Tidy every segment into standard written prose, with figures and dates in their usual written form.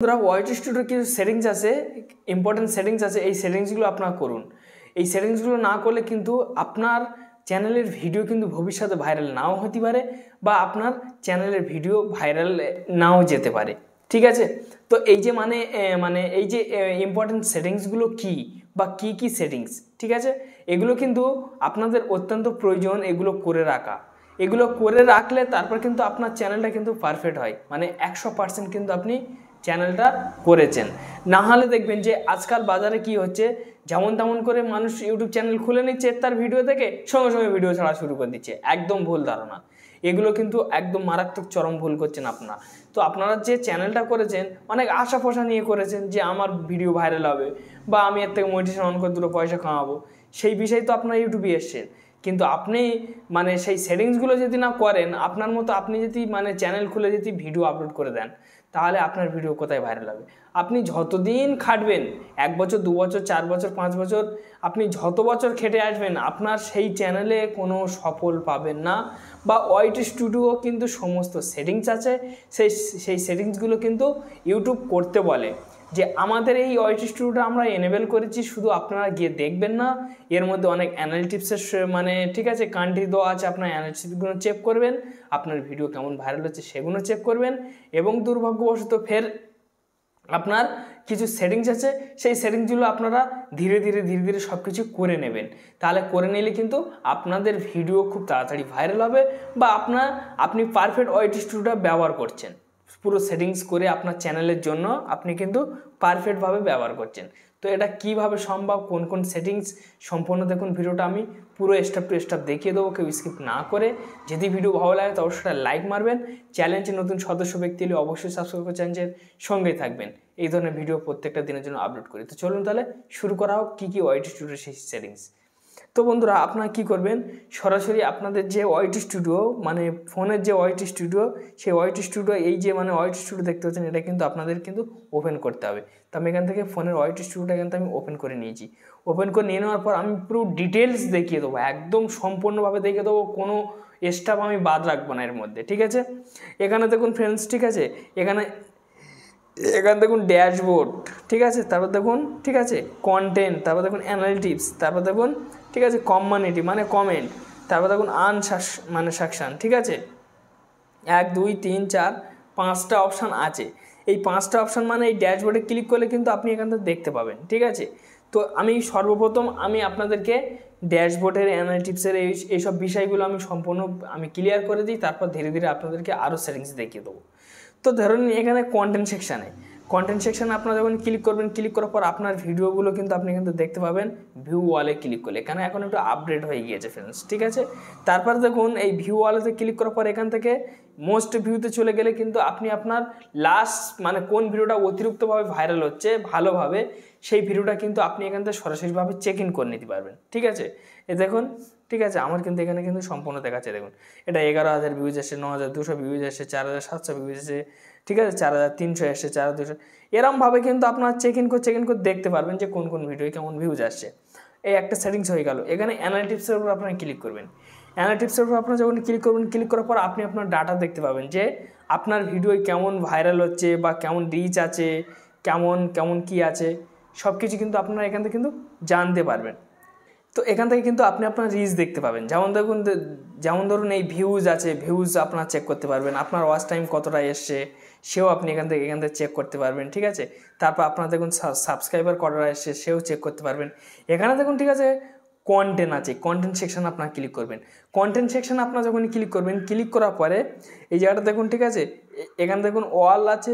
বন্ধুরা ওয়াইটি স্টুডিওর কিছু সেটিংস আছে, ইম্পর্টেন্ট সেটিংস আছে, এই সেটিংসগুলো আপনারা করুন। এই সেটিংসগুলো না করলে কিন্তু আপনার চ্যানেলের ভিডিও কিন্তু ভবিষ্যতে ভাইরাল নাও হতে পারে বা আপনার চ্যানেলের ভিডিও ভাইরাল নাও যেতে পারে। ঠিক আছে, তো এই যে মানে এই যে ইম্পর্টেন্ট সেটিংসগুলো কি বা কি সেটিংস, ঠিক আছে, এগুলো কিন্তু আপনাদের অত্যন্ত প্রয়োজন এগুলো করে রাখা। এগুলো করে রাখলে তারপর কিন্তু আপনার চ্যানেলটা কিন্তু পারফেক্ট হয়, মানে 100% কিন্তু আপনি চ্যানেলটা করেছেন। না হলে দেখবেন যে আজকাল বাজারে কি হচ্ছে, যেমন তেমন করে মানুষ ইউটিউব চ্যানেল খুলে নিচ্ছে, তার ভিডিও দেখে সঙ্গে সঙ্গে ভিডিও ছাড়া শুরু করে দিচ্ছে। একদম ভুল ধারণা, এগুলো কিন্তু একদম মারাত্মক চরম ভুল করছেন আপনারা। তো আপনারা যে চ্যানেলটা করেছেন অনেক আশা ফোসা নিয়ে করেছেন যে আমার ভিডিও ভাইরাল হবে বা আমি এর থেকে মোটিভেশন অন করে দুটো পয়সা কামাবো, সেই বিষয়ে তো আপনারা ইউটিউবে এসছেন। কিন্তু আপনি মানে সেই সেটিংসগুলো যদি না করেন, আপনার মতো আপনি যদি মানে চ্যানেল খুলে যদি ভিডিও আপলোড করে দেন, তাহলে আপনার ভিডিও কোথায় ভাইরাল হবে? আপনি যতদিন খাটবেন, 1 বছর 2 বছর 4 বছর 5 বছর, আপনি যত বছর খেটে আসবেন, আপনার সেই চ্যানেলে কোনো সফল পাবেন না। বা ওয়াইটি স্টুডিও কিন্তু সমস্ত সেটিংস আছে, সেই সেটিংসগুলো কিন্তু ইউটিউব করতে বলে যে আমাদের এই ওয়াইটি স্টুডিওটা আমরা এনেবেল করেছি, শুধু আপনারা গিয়ে দেখবেন না, এর মধ্যে অনেক অ্যানালিটিক্সের মানে ঠিক আছে কান্ট্রি দেওয়া আছে, আপনার অ্যানালিটিক্সগুলো চেক করবেন, আপনার ভিডিও কেমন ভাইরাল হচ্ছে সেগুলো চেক করবেন, এবং দুর্ভাগ্যবশত ফের আপনার কিছু সেটিংস আছে, সেই সেটিংসগুলো আপনারা ধীরে ধীরে সব কিছু করে নেবেন। তাহলে করে নিলে কিন্তু আপনাদের ভিডিও খুব তাড়াতাড়ি ভাইরাল হবে বা আপনি পারফেক্ট ওয়াইটি স্টুডিওটা ব্যবহার করছেন, পুরো সেটিংস করে আপনার চ্যানেলের জন্য আপনি কিন্তু পারফেক্টভাবে ব্যবহার করছেন। তো এটা কিভাবে সম্ভব, কোন কোন সেটিংস, সম্পূর্ণ দেখুন ভিডিওটা, আমি পুরো স্টেপ টু স্টেপ দেখিয়ে দেবো, কেউ স্কিপ না করে। যদি ভিডিও ভালো লাগে তো অবশ্যই লাইক মারবেন। চ্যানেলের নতুন সদস্য ব্যক্তি হলে অবশ্যই সাবস্ক্রাইব করে চ্যানেলের সঙ্গেই থাকবেন। এই ধরনের ভিডিও প্রত্যেকটা দিনের জন্য আপলোড করি। তো চলুন তাহলে শুরু করা হোক কী ওয়াইটি স্টুডিওর সেই সেটিংস। তো বন্ধুরা আপনারা কী করবেন, সরাসরি আপনাদের যে ওয়াইটি স্টুডিও মানে ফোনের যে ওয়াইটি স্টুডিও, সেই ওয়াইটি স্টুডিও, এই যে মানে ওয়াইটি স্টুডিও দেখতে পাচ্ছেন, এটা কিন্তু আপনাদের কিন্তু ওপেন করতে হবে। তো আমি এখান থেকে ফোনের ওয়াইটি স্টুডিওটা এখান থেকে আমি ওপেন করে নিয়েছি। ওপেন করে নিয়ে নেওয়ার পর আমি পুরো ডিটেলস দেখিয়ে দেবো, একদম সম্পূর্ণভাবে দেখিয়ে দেবো, কোনো স্টেপ আমি বাদ রাখবো না এর মধ্যে। ঠিক আছে, এখানে দেখুন ফ্রেন্ডস, ঠিক আছে, এখানে দেখুন ড্যাশবোর্ড, ঠিক আছে, তারপর দেখুন ঠিক আছে কন্টেন্ট, তারপর দেখুন অ্যানালিটিক্স, তারপর দেখুন ঠিক আছে কমিউনিটি মানে কমেন্ট, তারপর দেখুন মানে সেকশন। ঠিক আছে, 1 2 3 4 5টা অপশান আছে। এই 5টা অপশান মানে এই ড্যাশবোর্ডে ক্লিক করলে কিন্তু আপনি এখান থেকে দেখতে পাবেন। ঠিক আছে, তো আমি সর্বপ্রথম আপনাদেরকে ড্যাশবোর্ডের অ্যানালিটিক্সের এইসব বিষয়গুলো আমি সম্পূর্ণ ক্লিয়ার করে দিই, তারপর ধীরে ধীরে আপনাদেরকে আরও সেটিংস দেখিয়ে দেবো। তো ধরুন এখানে কন্টেন্ট সেকশানে আপনারা যখন ক্লিক করবেন, ক্লিক করার পর আপনার ভিডিওগুলো কিন্তু আপনি কিন্তু দেখতে পাবেন ভিউ ওয়ালে ক্লিক করলে। এখানে এখন একটু আপডেট হয়ে গিয়েছে ফ্রেন্ডস। ঠিক আছে, তারপর দেখুন এই ভিউ ওয়ালেতে ক্লিক করার পর এখান থেকে মোস্ট ভিউতে চলে গেলে কিন্তু আপনি আপনার লাস্ট মানে কোন ভিডিওটা অতিরিক্তভাবে ভাইরাল হচ্ছে ভালোভাবে, সেই ভিডিওটা কিন্তু আপনি এখান থেকে সরাসরিভাবে চেক ইন করে নিতে পারবেন। ঠিক আছে, এ দেখুন, ঠিক আছে, আমার কিন্তু এখানে কিন্তু সম্পূর্ণ দেখাচ্ছে। দেখুন এটা 11,000 ভিউজ এসে, 9,200 ভিউজ এসে, 4,700 ভিউজ এসে, ঠিক আছে, 4,300 এসে, 4,200, এরমভাবে কিন্তু আপনার চেক ইন করে দেখতে পারবেন যে কোন কোন ভিডিও কেমন ভিউজ আসছে। এই একটা সেটিংস হয়ে গেল। এখানে অ্যানালিটিক্সের উপর আপনারা ক্লিক করবেন। অ্যানালিটিক্সের উপর আপনারা যখন ক্লিক করবেন, ক্লিক করার পর আপনি আপনার ডাটা দেখতে পাবেন যে আপনার ভিডিও কেমন ভাইরাল হচ্ছে বা কেমন রিচ আছে, কেমন কি আছে, সব কিছু কিন্তু আপনারা এখান থেকে কিন্তু জানতে পারবেন। তো এখান থেকে কিন্তু আপনি আপনার রিচ দেখতে পাবেন। যেমন ধরুন এই ভিউজ আছে, ভিউজ আপনার চেক করতে পারবেন, আপনার ওয়াচ টাইম কতটা এসছে সেও আপনি এখান থেকে চেক করতে পারবেন। ঠিক আছে, তারপর আপনার দেখুন সাবস্ক্রাইবার কতটা এসছে সেও চেক করতে পারবেন। এখানে দেখুন ঠিক আছে কন্টেন্ট আছে, কন্টেন্ট সেকশন আপনার ক্লিক করবেন। কন্টেন্ট সেকশন আপনার যখন ক্লিক করবেন, ক্লিক করার পরে এই জায়গাটা দেখুন, ঠিক আছে, এখানে দেখুন অল আছে,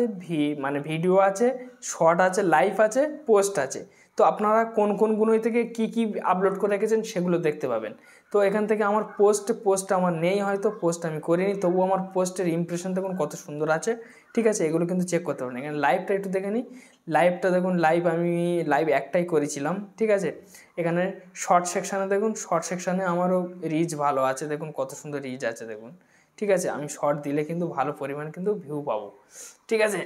মানে ভিডিও আছে, শর্ট আছে, লাইভ আছে, পোস্ট আছে। তো আপনারা কোনগুলো থেকে কি আপলোড করে রেখেছেন সেগুলো দেখতে পাবেন। তো এখান থেকে আমার পোস্ট আমার নেই, হয়তো পোস্ট আমি করিনি, তবুও আমার পোস্টের ইমপ্রেশন দেখুন কত সুন্দর আছে। ঠিক আছে, এগুলো কিন্তু চেক করতে পারেন। এখানে লাইভটা একটু দেখে নিই। লাইভটা দেখুন, লাইভ একটাই করেছিলাম। ঠিক আছে, এখানে শর্ট সেকশানে দেখুন, শর্ট সেকশানে আমারও রিচ ভালো আছে, দেখুন কত সুন্দর রিচ আছে দেখুন। ঠিক আছে, আমি শর্ট দিলে কিন্তু ভালো পরিমাণ কিন্তু ভিউ পাবো। ঠিক আছে,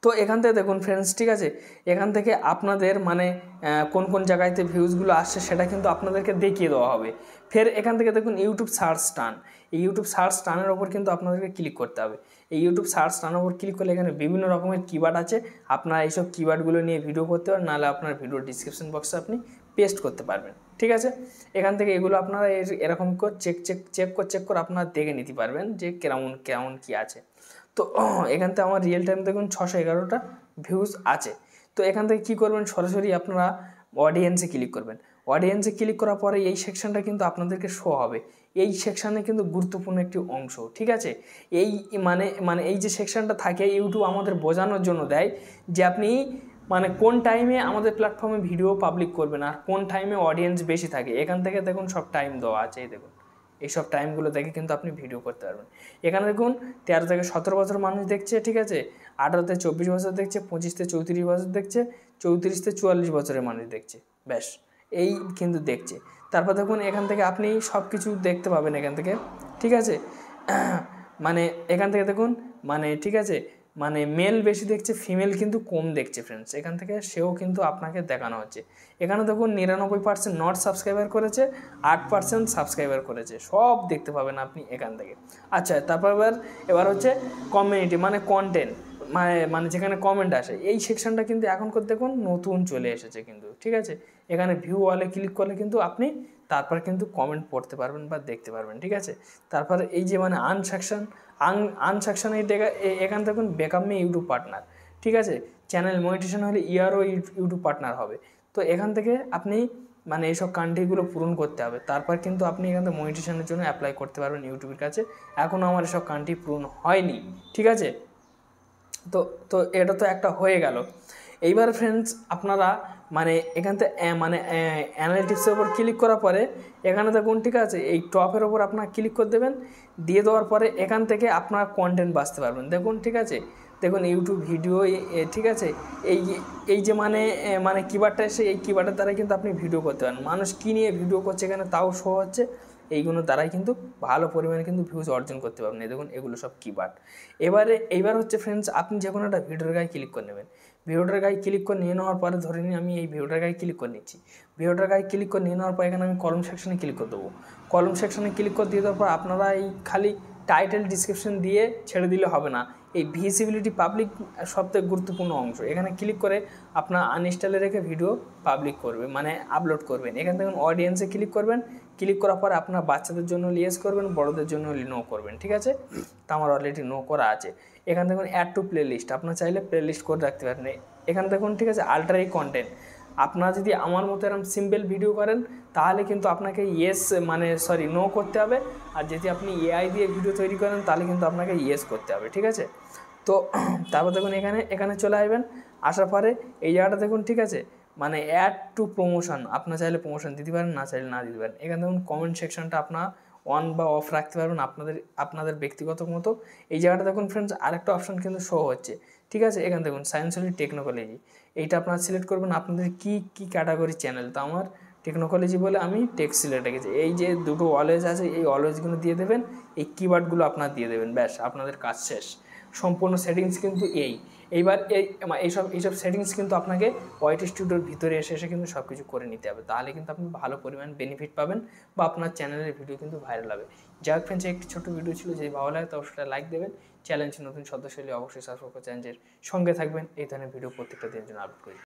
তো এখান থেকে দেখুন ফ্রেন্ডস, ঠিক আছে, এখান থেকে আপনাদের মানে কোন কোন জায়গাতে ভিউজগুলো আসছে সেটা কিন্তু আপনাদেরকে দেখিয়ে দেওয়া হবে। ফের এখান থেকে দেখুন ইউটিউব সার্চ টান, এই ইউটিউব সার্চ টানের ওপর কিন্তু আপনাদেরকে ক্লিক করতে হবে। এই ইউটিউব সার্চ টানের ওপর ক্লিক করলে এখানে বিভিন্ন রকমের কিওয়ার্ড আছে, আপনারা এইসব কিওয়ার্ডগুলো নিয়ে ভিডিও করতে পারেন, নাহলে আপনার ভিডিও ডিসক্রিপশন বক্সে আপনি পেস্ট করতে পারবেন। ঠিক আছে, এখান থেকে এগুলো আপনারা এরকম করে চেক করে আপনারা দেখে নিতে পারবেন যে কেমন কি আছে। তো এখান থেকে আমার রিয়েল টাইম দেখুন 611টা ভিউজ আছে। তো এখান থেকে কী করবেন, সরাসরি আপনারা অডিয়েন্সে ক্লিক করবেন। অডিয়েন্সে ক্লিক করার পরে এই সেকশনটা কিন্তু আপনাদেরকে শো হবে। এই সেকশানে কিন্তু গুরুত্বপূর্ণ একটি অংশ, ঠিক আছে। এই মানে এই যে সেকশনটা থাকে ইউটিউব আমাদের বোঝানোর জন্য দেয় যে আপনি মানে কোন টাইমে আমাদের প্ল্যাটফর্মে ভিডিও পাবলিক করবেন আর কোন টাইমে অডিয়েন্স বেশি থাকে। এখান থেকে দেখুন সব টাইম দেওয়া আছে, এই দেখুন এইসব টাইমগুলো দেখে কিন্তু আপনি ভিডিও করতে পারবেন। এখানে দেখুন 13 থেকে 17 বছর মানুষ দেখছে, ঠিক আছে, 18 থেকে 24 বছর দেখছে, 25 থেকে 34 বছর দেখছে, 34 থেকে 44 বছরের মানুষ দেখছে, ব্যাস এই কিন্তু দেখছে। তারপর দেখুন এখান থেকে আপনি সব কিছু দেখতে পাবেন এখান থেকে, ঠিক আছে। মানে এখান থেকে দেখুন মানে ঠিক আছে, মানে মেল বেশি দেখছে, ফিমেল কিন্তু কম দেখছে ফ্রেন্ডস। এখান থেকে সেও কিন্তু আপনাকে দেখানো হচ্ছে। এখানে দেখুন 99% নট সাবস্ক্রাইবার করেছে, 8% সাবস্ক্রাইবার করেছে, সব দেখতে পাবেন আপনি এখান থেকে। আচ্ছা, তারপর এবার হচ্ছে কমিউনিটি মানে কন্টেন্ট, মানে যেখানে কমেন্ট আসে, এই সেকশনটা কিন্তু এখনকার দেখুন নতুন চলে এসেছে কিন্তু, ঠিক আছে। এখানে ভিউ ওয়ালে ক্লিক করলে কিন্তু আপনি তারপর কিন্তু কমেন্ট পড়তে পারবেন বা দেখতে পারবেন, ঠিক আছে। তারপর এই যে মানে আনসেকশন এখানে দেখুন বেকআপ মে ইউটিউব পার্টনার, ঠিক আছে, চ্যানেল মনিটাইজেশন হলে ইয়ারও ইউটিউব পার্টনার হবে। তো এখান থেকে আপনি মানে এইসব কান্ট্রিগুলো পূরণ করতে হবে, তারপর কিন্তু আপনি এখান থেকে মনিটাইজেশনের জন্য অ্যাপ্লাই করতে পারবেন ইউটিউবের কাছে। এখনও আমার এসব কান্ট্রি পূরণ হয়নি, ঠিক আছে। তো এটা তো একটা হয়ে গেল। এইবার ফ্রেন্ডস আপনারা মানে এখান থেকে মানে অ্যানালিটিক্সের ওপর ক্লিক করার পরে এখানে দেখুন, ঠিক আছে, এই টপের ওপর আপনারা ক্লিক করে দেবেন। দিয়ে দেওয়ার পরে এখান থেকে আপনারা কন্টেন্ট বাছতে পারবেন, দেখুন, ঠিক আছে। দেখুন ইউটিউব ভিডিও, ঠিক আছে, এই যে মানে কিওয়ার্ডটা এসে এই কিওয়ার্ডের দ্বারাই কিন্তু আপনি ভিডিও করতে পারেন। মানুষ কী নিয়ে ভিডিও করছে এখানে তাও শো হচ্ছে, এইগুলোর দ্বারাই কিন্তু ভালো পরিমাণে কিন্তু ভিউজ অর্জন করতে পারবেন। এই দেখুন এগুলো সব কিওয়ার্ড। এইবার হচ্ছে ফ্রেন্ডস আপনি যে কোনো একটা ভিডিওর গায়ে ক্লিক করে নেবেন। ভিডিওটার গায়ে ক্লিক করে নিয়ে নেওয়ার পরে ধরে নিন আমি এই ভিডিওটার গায়ে ক্লিক করে নিচ্ছি। ভিডিওটার গায়ে ক্লিক করে নিয়ে নেওয়ার পর এখানে আমি কলম সেকশনে ক্লিক করে দেবো। কলম সেকশনে ক্লিক করে দিয়ে দেওয়ার পর আপনারা এই খালি টাইটেল ডিসক্রিপশন দিয়ে ছেড়ে দিলে হবে না, এই ভিজিবিলিটি পাবলিক সবথেকে গুরুত্বপূর্ণ অংশ। এখানে ক্লিক করে আপনার আনইনস্টলে রেখে ভিডিও পাবলিক করবে মানে আপলোড করবেন। এখান থেকে অডিয়েন্সে ক্লিক করবেন, ক্লিক করার পর আপনার বাচ্চাদের জন্য ইয়েস করবেন, বড়দের জন্য নো করবেন, ঠিক আছে। তো আমার অলরেডি নো করা আছে। এখান দেখুন অ্যাড টু প্লে লিস্ট, আপনার চাইলে প্লে লিস্ট করে রাখতে পারেন। এখানে দেখুন, ঠিক আছে, আল্ট্রাই কন্টেন্ট, আপনারা যদি আমার মতো এরকম সিম্পল ভিডিও করেন তাহলে কিন্তু আপনাকে নো করতে হবে। আর যদি আপনি এআই দিয়ে ভিডিও তৈরি করেন তাহলে কিন্তু আপনাকে ইয়েস করতে হবে, ঠিক আছে। তো তারপর দেখুন এখানে চলে আসবেন। আসার পরে এই জায়গাটা দেখুন, ঠিক আছে, মানে অ্যাড টু প্রমোশন, আপনার চাইলে প্রমোশন দিতে পারেন, না চাইলে না দিতে পারেন। এখানে দেখুন কমেন্ট সেকশনটা আপনার অন বা অফ রাখতে পারবেন আপনাদের ব্যক্তিগত মতো। এই জায়গাটা দেখুন ফ্রেন্ডস আরেকটা অপশন কিন্তু শো হচ্ছে, ঠিক আছে। এখানে দেখুন সায়েন্স হলি টেকনোলজি, এইটা আপনারা সিলেক্ট করবেন আপনাদের কি ক্যাটাগরি চ্যানেল। তো আমার টেকনোলজি বলে আমি টেক সিলেক্ট রেখেছি। এই যে দুটো অলওয়েজ আছে এই অলওয়েজগুলো দিয়ে দেবেন, এই কিওয়ার্ডগুলো আপনারা দিয়ে দেবেন, ব্যাস আপনাদের কাজ শেষ। সম্পূর্ণ সেটিংস কিন্তু এইবার এইসব সেটিংস কিন্তু আপনাকে ওয়াইটি স্টুডিওর ভিতরে এসে কিন্তু সব কিছু করে নিতে হবে, তাহলে কিন্তু আপনি ভালো পরিমাণ বেনিফিট পাবেন বা আপনার চ্যানেলের ভিডিও কিন্তু ভাইরাল হবে। যাই হোক ফ্রেন্ডস, একটি ছোটো ভিডিও ছিল, যদি ভালো লাগে তো অবশ্যই লাইক দেবেন। চ্যালেঞ্জ নতুন সদস্য হলে অবশ্যই সাবস্ক্রাইব করে চ্যানেলের সঙ্গে থাকবেন, এই ধরনের ভিডিও প্রত্যেকটা দিনের জন্য আপলোড করি।